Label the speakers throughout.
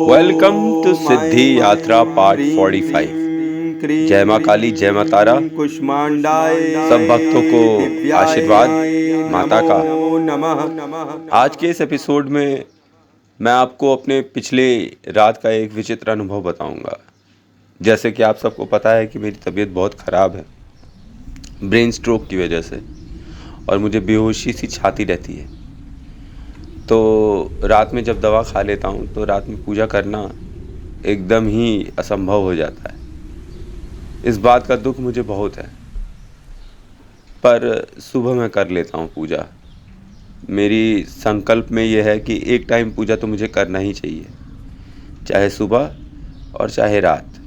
Speaker 1: Welcome to सिद्धि यात्रा part 45। जय माँ काली, जय माँ तारा। सब भक्तों को आशीर्वाद माता का। आज के इस एपिसोड में मैं आपको अपने पिछले रात का एक विचित्र अनुभव बताऊंगा। जैसे कि आप सबको पता है कि मेरी तबीयत बहुत ख़राब है ब्रेन स्ट्रोक की वजह से, और मुझे बेहोशी सी छाती रहती है। तो रात में जब दवा खा लेता हूँ तो रात में पूजा करना एकदम ही असंभव हो जाता है। इस बात का दुख मुझे बहुत है, पर सुबह मैं कर लेता हूँ पूजा। मेरी संकल्प में यह है कि एक टाइम पूजा तो मुझे करना ही चाहिए, चाहे सुबह और चाहे रात।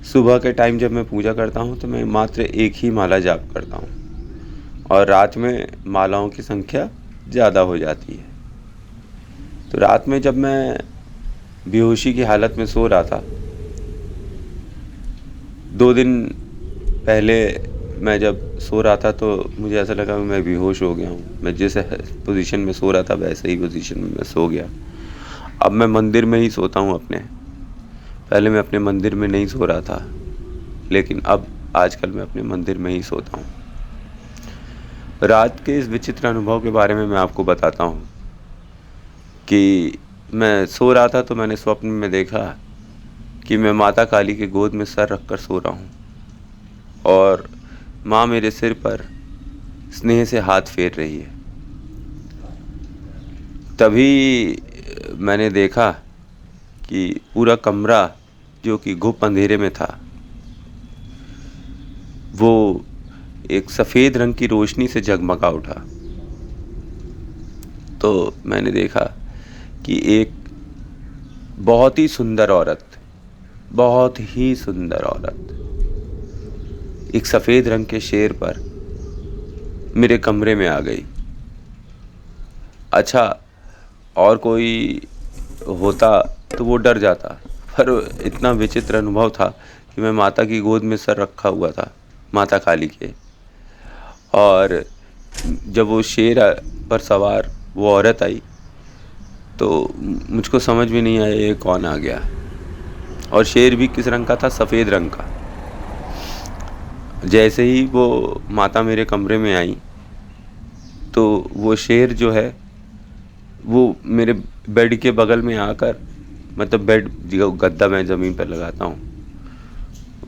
Speaker 1: सुबह के टाइम जब मैं पूजा करता हूँ तो मैं मात्र एक ही माला जाप करता हूँ, और रात में मालाओं की संख्या ज़्यादा हो जाती है। तो रात में जब मैं बेहोशी की हालत में सो रहा था, 2 दिन पहले मैं जब सो रहा था तो मुझे ऐसा लगा कि मैं बेहोश हो गया हूँ। मैं जिस पोजीशन में सो रहा था वैसे ही पोजीशन में मैं सो गया। अब मैं मंदिर में ही सोता हूँ अपने। पहले मैं अपने मंदिर में नहीं सो रहा था, लेकिन अब आजकल मैं अपने मंदिर में ही सोता हूँ। रात के इस विचित्र अनुभव के बारे में मैं आपको बताता हूँ कि मैं सो रहा था तो मैंने स्वप्न में देखा कि मैं माता काली के गोद में सर रखकर सो रहा हूँ, और माँ मेरे सिर पर स्नेह से हाथ फेर रही है। तभी मैंने देखा कि पूरा कमरा, जो कि घुप अंधेरे में था, वो एक सफ़ेद रंग की रोशनी से जगमगा उठा। तो मैंने देखा कि एक बहुत ही सुंदर औरत, बहुत ही सुंदर औरत एक सफ़ेद रंग के शेर पर मेरे कमरे में आ गई। अच्छा, और कोई होता तो वो डर जाता, पर इतना विचित्र अनुभव था कि मैं माता की गोद में सर रखा हुआ था, माता काली के, और जब वो शेर पर सवार वो औरत आई तो मुझको समझ में नहीं आया ये कौन आ गया। और शेर भी किस रंग का था? सफ़ेद रंग का। जैसे ही वो माता मेरे कमरे में आई तो वो शेर जो है वो मेरे बेड के बगल में आकर, मतलब बेड जो गद्दा मैं ज़मीन पर लगाता हूँ,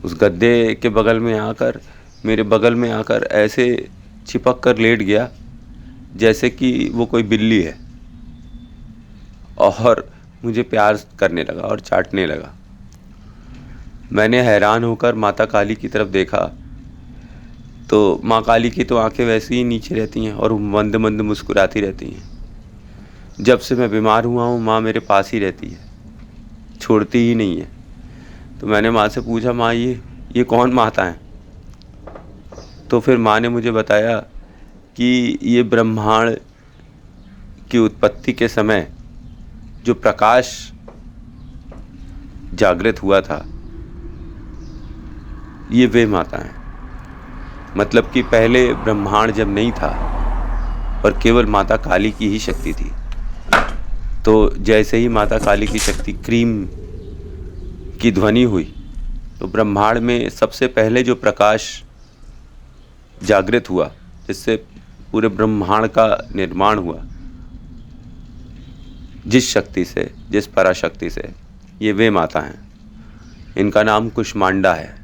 Speaker 1: उस गद्दे के बगल में आकर, मेरे बगल में आकर ऐसे चिपक कर लेट गया जैसे कि वो कोई बिल्ली है, और मुझे प्यार करने लगा और चाटने लगा। मैंने हैरान होकर माता काली की तरफ देखा तो माँ काली की तो आंखें वैसे ही नीचे रहती हैं और मंद मंद मुस्कुराती रहती हैं। जब से मैं बीमार हुआ हूँ माँ मेरे पास ही रहती है, छोड़ती ही नहीं है। तो मैंने माँ से पूछा, माँ ये कौन माता हैं? तो फिर माँ ने मुझे बताया कि ये ब्रह्मांड की उत्पत्ति के समय जो प्रकाश जागृत हुआ था, ये वे माता हैं। मतलब कि पहले ब्रह्मांड जब नहीं था और केवल माता काली की ही शक्ति थी, तो जैसे ही माता काली की शक्ति क्रीम की ध्वनि हुई तो ब्रह्मांड में सबसे पहले जो प्रकाश जागृत हुआ, जिससे पूरे ब्रह्मांड का निर्माण हुआ, जिस शक्ति से, जिस पराशक्ति से, ये वे माता हैं। इनका नाम कुष्मांडा है।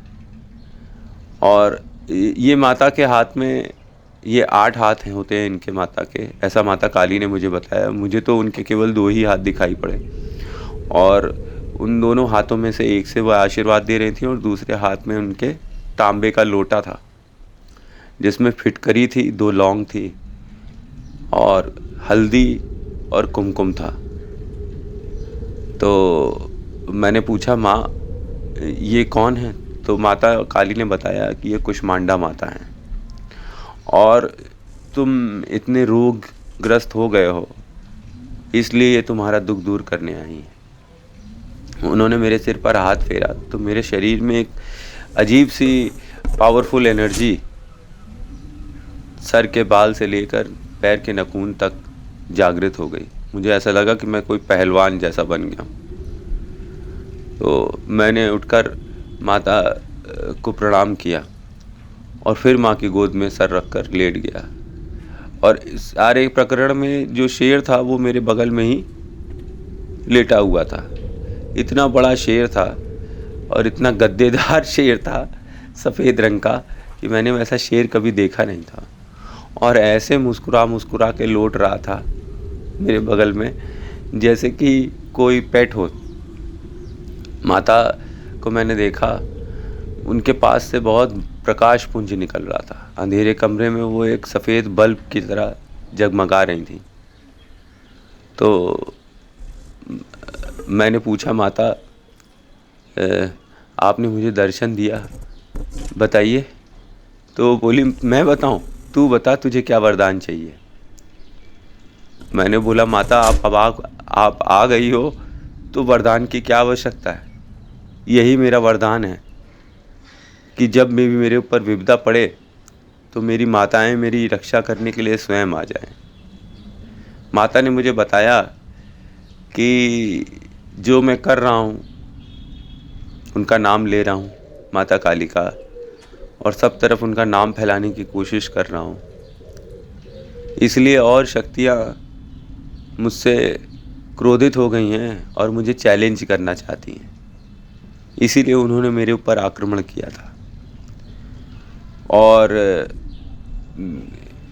Speaker 1: और ये माता के हाथ में ये 8 हाथ हैं होते हैं इनके माता के, ऐसा माता काली ने मुझे बताया। मुझे तो उनके केवल 2 ही हाथ दिखाई पड़े, और उन दोनों हाथों में से एक से वो आशीर्वाद दे रही थी और दूसरे हाथ में उनके तांबे का लोटा था जिसमें फिटकरी थी, 2 लौंग थी और हल्दी और कुमकुम था। तो मैंने पूछा, माँ ये कौन है? तो माता काली ने बताया कि ये कुष्मांडा माता हैं, और तुम इतने रोगग्रस्त हो गए हो इसलिए ये तुम्हारा दुख दूर करने आई हैं। उन्होंने मेरे सिर पर हाथ फेरा तो मेरे शरीर में एक अजीब सी पावरफुल एनर्जी सर के बाल से लेकर पैर के नाखून तक जागृत हो गई। मुझे ऐसा लगा कि मैं कोई पहलवान जैसा बन गया। तो मैंने उठकर माता को प्रणाम किया और फिर माँ की गोद में सर रख कर लेट गया। और इस सारे प्रकरण में जो शेर था वो मेरे बगल में ही लेटा हुआ था। इतना बड़ा शेर था और इतना गद्देदार शेर था, सफ़ेद रंग का, कि मैंने वैसा शेर कभी देखा नहीं था। और ऐसे मुस्कुरा मुस्कुरा के लौट रहा था मेरे बगल में जैसे कि कोई पेट हो। माता को मैंने देखा, उनके पास से बहुत प्रकाश पुंज निकल रहा था। अंधेरे कमरे में वो एक सफ़ेद बल्ब की तरह जगमगा रही थी। तो मैंने पूछा, माता आपने मुझे दर्शन दिया, बताइए। तो वो बोली, मैं बताऊं? तू बता, तुझे क्या वरदान चाहिए। मैंने बोला, माता आप आ गई हो तो वरदान की क्या आवश्यकता है। यही मेरा वरदान है कि जब भी मेरे ऊपर विपदा पड़े तो मेरी माताएं मेरी रक्षा करने के लिए स्वयं आ जाएं। माता ने मुझे बताया कि जो मैं कर रहा हूँ, उनका नाम ले रहा हूँ, माता काली का, और सब तरफ उनका नाम फैलाने की कोशिश कर रहा हूँ, इसलिए और शक्तियाँ मुझसे क्रोधित हो गई हैं और मुझे चैलेंज करना चाहती हैं। इसीलिए उन्होंने मेरे ऊपर आक्रमण किया था। और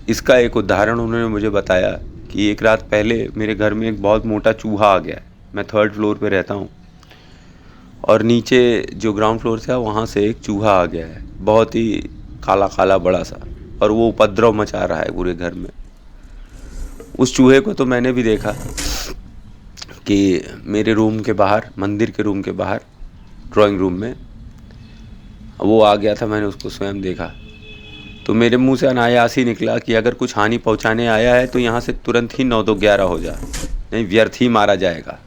Speaker 1: इसका एक उदाहरण उन्होंने मुझे बताया कि एक रात पहले मेरे घर में एक बहुत मोटा चूहा आ गया है। मैं 3rd फ्लोर पे रहता हूँ और नीचे जो ग्राउंड फ्लोर था वहाँ से एक चूहा आ गया है, बहुत ही काला काला बड़ा सा, और वो उपद्रव मचा रहा है पूरे घर में। उस चूहे को तो मैंने भी देखा कि मेरे रूम के बाहर, मंदिर के रूम के बाहर, ड्राइंग रूम में वो आ गया था। मैंने उसको स्वयं देखा। तो मेरे मुंह से अनायास ही निकला कि अगर कुछ हानि पहुंचाने आया है तो यहाँ से तुरंत ही 9-2-11 हो जा, नहीं व्यर्थ ही मारा जाएगा।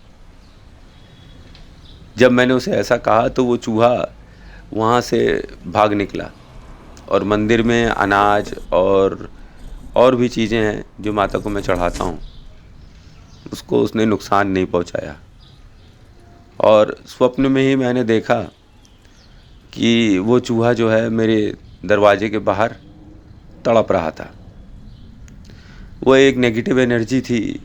Speaker 1: जब मैंने उसे ऐसा कहा तो वो चूहा वहाँ से भाग निकला और मंदिर में अनाज और भी चीज़ें हैं जो माता को मैं चढ़ाता हूँ, उसको उसने नुकसान नहीं पहुँचाया। और स्वप्न में ही मैंने देखा कि वो चूहा जो है मेरे दरवाजे के बाहर तड़प रहा था। वो एक नेगेटिव एनर्जी थी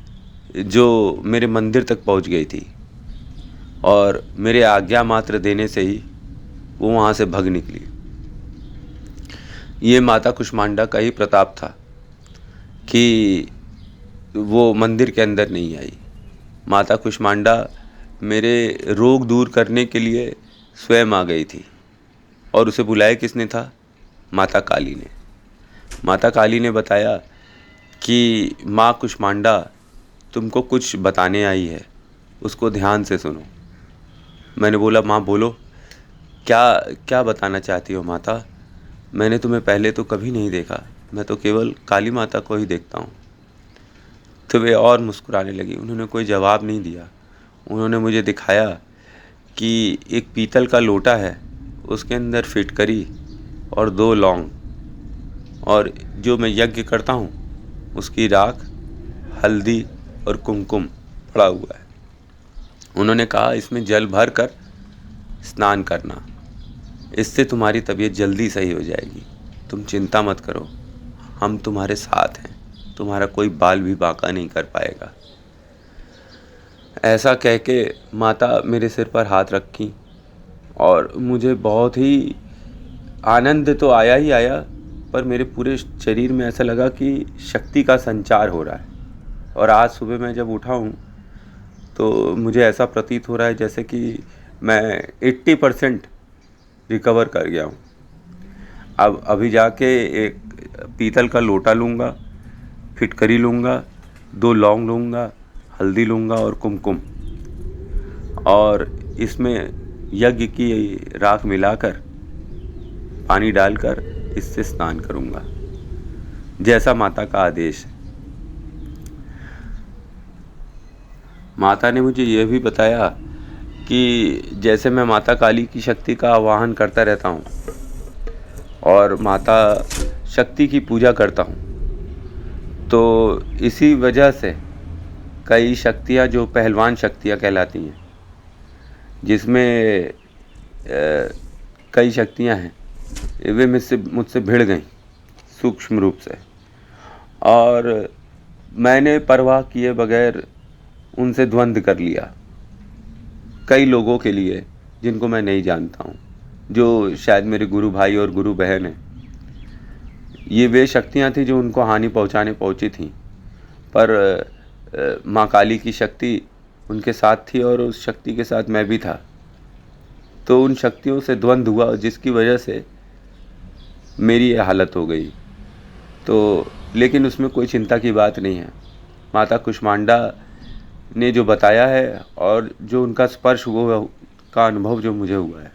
Speaker 1: जो मेरे मंदिर तक पहुंच गई थी और मेरे आज्ञा मात्र देने से ही वो वहाँ से भग निकली। ये माता कुष्मांडा का ही प्रताप था कि वो मंदिर के अंदर नहीं आई। माता कुष्मांडा मेरे रोग दूर करने के लिए स्वयं आ गई थी। और उसे बुलाया किसने था? माता काली ने। माता काली ने बताया कि माँ कुष्मांडा तुमको कुछ बताने आई है, उसको ध्यान से सुनो। मैंने बोला, माँ बोलो, क्या क्या बताना चाहती हो माता? मैंने तुम्हें पहले तो कभी नहीं देखा, मैं तो केवल काली माता को ही देखता हूँ। तो वे और मुस्कुराने लगी। उन्होंने कोई जवाब नहीं दिया। उन्होंने मुझे दिखाया कि एक पीतल का लोटा है, उसके अंदर फिटकरी और 2 लौंग, और जो मैं यज्ञ करता हूँ उसकी राख, हल्दी और कुमकुम पड़ा हुआ है। उन्होंने कहा, इसमें जल भर कर स्नान करना, इससे तुम्हारी तबीयत जल्दी सही हो जाएगी। तुम चिंता मत करो, हम तुम्हारे साथ हैं, तुम्हारा कोई बाल भी बांका नहीं कर पाएगा। ऐसा कह के माता मेरे सिर पर हाथ रखी और मुझे बहुत ही आनंद तो आया ही आया, पर मेरे पूरे शरीर में ऐसा लगा कि शक्ति का संचार हो रहा है। और आज सुबह मैं जब उठा हूँ तो मुझे ऐसा प्रतीत हो रहा है जैसे कि मैं 80% रिकवर कर गया हूँ। अब अभी जाके एक पीतल का लोटा लूँगा, फिटकरी लूँगा, 2 लौंग लूँगा, हल्दी लूँगा और कुमकुम, और इसमें यज्ञ की राख मिलाकर, पानी डालकर इससे स्नान करूँगा, जैसा माता का आदेश है। माता ने मुझे यह भी बताया कि जैसे मैं माता काली की शक्ति का आवाहन करता रहता हूँ और माता शक्ति की पूजा करता हूँ, तो इसी वजह से कई शक्तियाँ जो पहलवान शक्तियाँ कहलाती हैं, जिसमें कई शक्तियाँ हैं, वे मुझसे भिड़ गईं सूक्ष्म रूप से, और मैंने परवाह किए बगैर उनसे द्वंद्व कर लिया। कई लोगों के लिए जिनको मैं नहीं जानता हूँ, जो शायद मेरे गुरु भाई और गुरु बहन हैं, ये वे शक्तियाँ थी जो उनको हानि पहुँचाने पहुँची थीं, पर माँ काली की शक्ति उनके साथ थी और उस शक्ति के साथ मैं भी था। तो उन शक्तियों से द्वंद्व हुआ, जिसकी वजह से मेरी ये हालत हो गई। तो लेकिन उसमें कोई चिंता की बात नहीं है। माता कुष्मांडा ने जो बताया है और जो उनका स्पर्श हुआ का अनुभव जो मुझे हुआ है,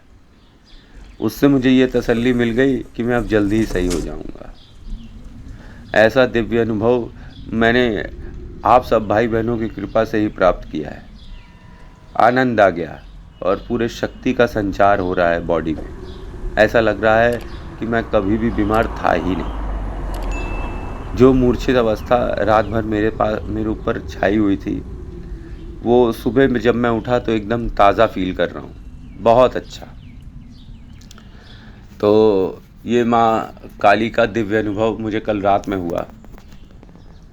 Speaker 1: उससे मुझे ये तसल्ली मिल गई कि मैं अब जल्दी ही सही हो जाऊंगा। ऐसा दिव्य अनुभव मैंने आप सब भाई बहनों की कृपा से ही प्राप्त किया है। आनंद आ गया और पूरे शक्ति का संचार हो रहा है बॉडी में। ऐसा लग रहा है कि मैं कभी भी बीमार था ही नहीं। जो मूर्छित अवस्था रात भर मेरे ऊपर छाई हुई थी, वो सुबह में जब मैं उठा तो एकदम ताज़ा फील कर रहा हूँ, बहुत अच्छा। तो ये माँ काली का दिव्य अनुभव मुझे कल रात में हुआ,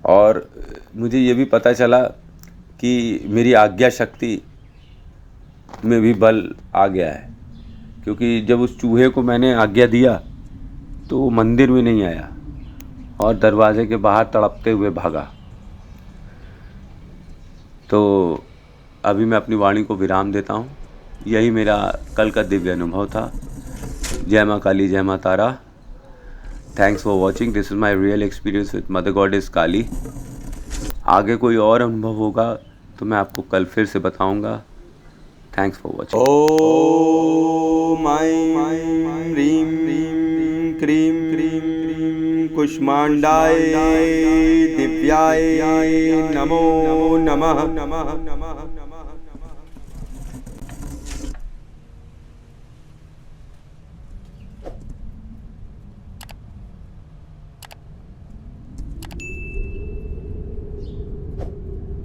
Speaker 1: और मुझे ये भी पता चला कि मेरी आज्ञा शक्ति में भी बल आ गया है, क्योंकि जब उस चूहे को मैंने आज्ञा दिया तो वो मंदिर में नहीं आया और दरवाजे के बाहर तड़पते हुए भागा। तो अभी मैं अपनी वाणी को विराम देता हूँ। यही मेरा कल का दिव्य अनुभव था। जय माँ काली, जय माँ Tara. Thanks for watching. This is my real experience with mother goddess Kali. आगे कोई और अनुभव होगा तो मैं आपको कल फिर से बताऊँगा। Thanks for watching.
Speaker 2: ओम ऐं ह्रीं क्रीं कुष्मांडाय दिव्याय नमो नमः।